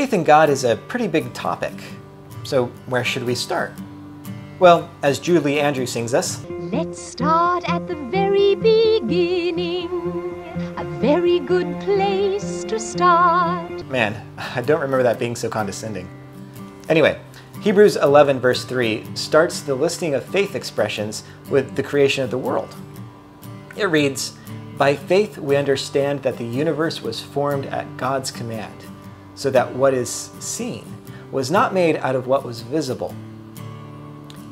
Faith in God is a pretty big topic, so where should we start? Well, as Julie Andrews sings us, let's start at the very beginning, a very good place to start. Man, I don't remember that being so condescending. Anyway, Hebrews 11 verse 3 starts the listing of faith expressions with the creation of the world. It reads, "By faith we understand that the universe was formed at God's command, so that what is seen was not made out of what was visible."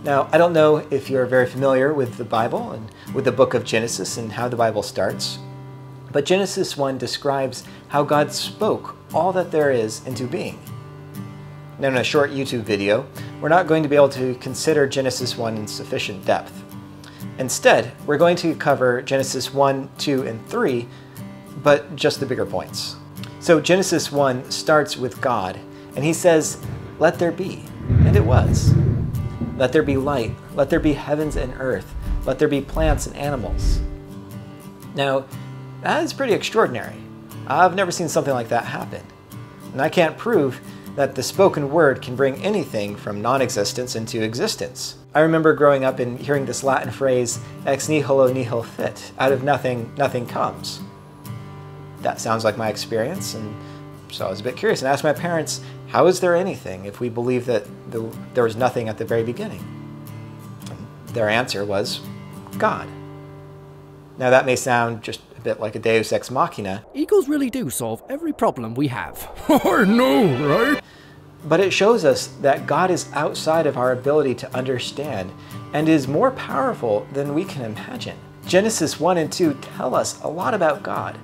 Now, I don't know if you're very familiar with the Bible and with the book of Genesis and how the Bible starts, but Genesis 1 describes how God spoke all that there is into being. Now, in a short YouTube video, we're not going to be able to consider Genesis 1 in sufficient depth. Instead, we're going to cover Genesis 1, 2, and 3, but just the bigger points. So Genesis 1 starts with God, and he says, "Let there be," and it was. "Let there be light, let there be heavens and earth, let there be plants and animals." Now, that is pretty extraordinary. I've never seen something like that happen. And I can't prove that the spoken word can bring anything from non-existence into existence. I remember growing up and hearing this Latin phrase, ex nihilo nihil fit, out of nothing, nothing comes. That sounds like my experience, and so I was a bit curious and asked my parents, how is there anything if we believe that there was nothing at the very beginning? And their answer was, God. Now that may sound just a bit like a deus ex machina. Eagles really do solve every problem we have. I know, right? But it shows us that God is outside of our ability to understand and is more powerful than we can imagine. Genesis 1 and 2 tell us a lot about God,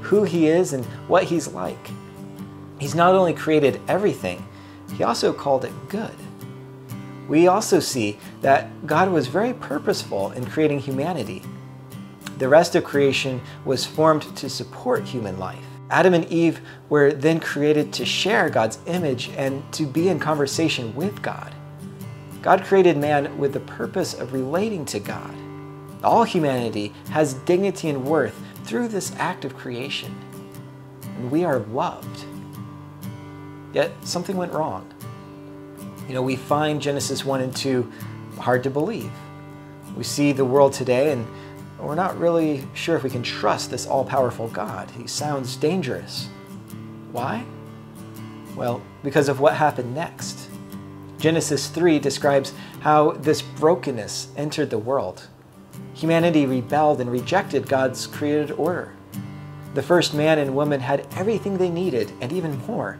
who he is and what he's like. He's not only created everything, he also called it good. We also see that God was very purposeful in creating humanity. The rest of creation was formed to support human life. Adam and Eve were then created to share God's image and to be in conversation with God. God created man with the purpose of relating to God. All humanity has dignity and worth through this act of creation, and we are loved. Yet something went wrong. We find Genesis 1 and 2 hard to believe. We see the world today and we're not really sure if we can trust this all-powerful God. He sounds dangerous. Why? Well, because of what happened next. Genesis 3 describes how this brokenness entered the world. Humanity rebelled and rejected God's created order. The first man and woman had everything they needed and even more.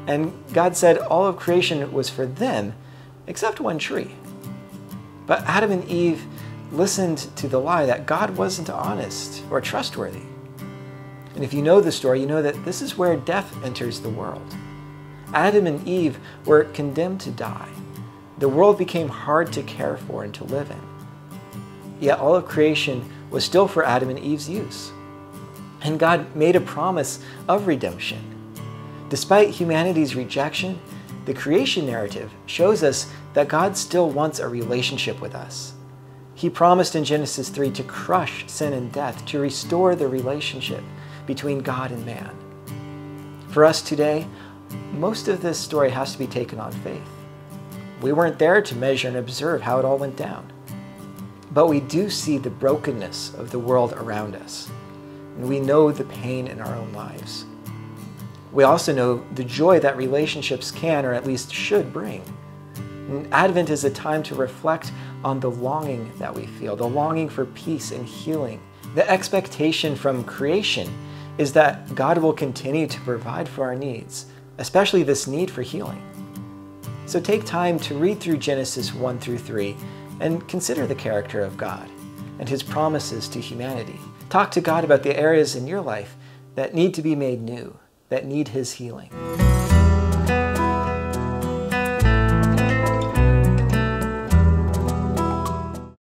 And God said all of creation was for them, except one tree. But Adam and Eve listened to the lie that God wasn't honest or trustworthy. And if you know the story, you know that this is where death enters the world. Adam and Eve were condemned to die. The world became hard to care for and to live in. Yet all of creation was still for Adam and Eve's use. And God made a promise of redemption. Despite humanity's rejection, the creation narrative shows us that God still wants a relationship with us. He promised in Genesis 3 to crush sin and death, to restore the relationship between God and man. For us today, most of this story has to be taken on faith. We weren't there to measure and observe how it all went down. But we do see the brokenness of the world around us, and we know the pain in our own lives. We also know the joy that relationships can, or at least should, bring. And Advent is a time to reflect on the longing that we feel, the longing for peace and healing. The expectation from creation is that God will continue to provide for our needs, especially this need for healing. So take time to read through Genesis 1 through 3 and consider the character of God and his promises to humanity. Talk to God about the areas in your life that need to be made new, that need his healing.